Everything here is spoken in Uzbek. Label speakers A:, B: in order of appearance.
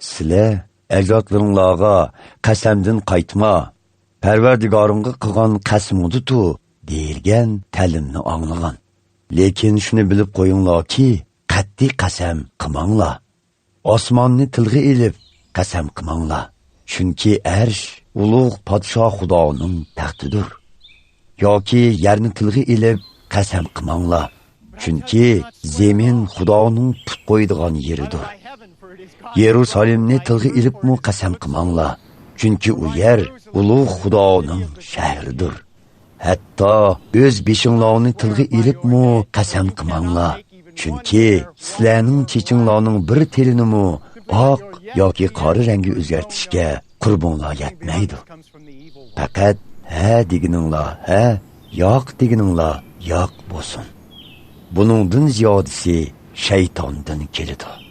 A: sizlar ajdodlaringlarga qasamdan qaytma, Parvardigoringga qilgan qasmingni deyilgan ta'limni anglagan. Lekin shuni bilib qo'yinglarki, qat'iy qasam qilmanglar. Osmonni tilga ilib qasam qilmanglar. Chunki arsh ulug' podshoh Xudoning taxtidir. Yoki yerni tilga ilib qasam qilmanglar. Chunki zemin Xudoning put qo'ydigan yeridir. Yerusalimni tilga ilibmi qasam qilmanglar. Chunki u yer ulug' Xudoning shahridir. Hatto o'z beshinglarni tilga ilibmi qasam qilmanglar. Chunki sizlarning chechinglarning bir telinimi oq yoki qora rangi o'zgartishga qurbonlar yetmaydi. Faqat ha deganinglar ha, yo'q deganinglar yo'q bo'lsin. Buningdan ziyodasi shaytondan keladi.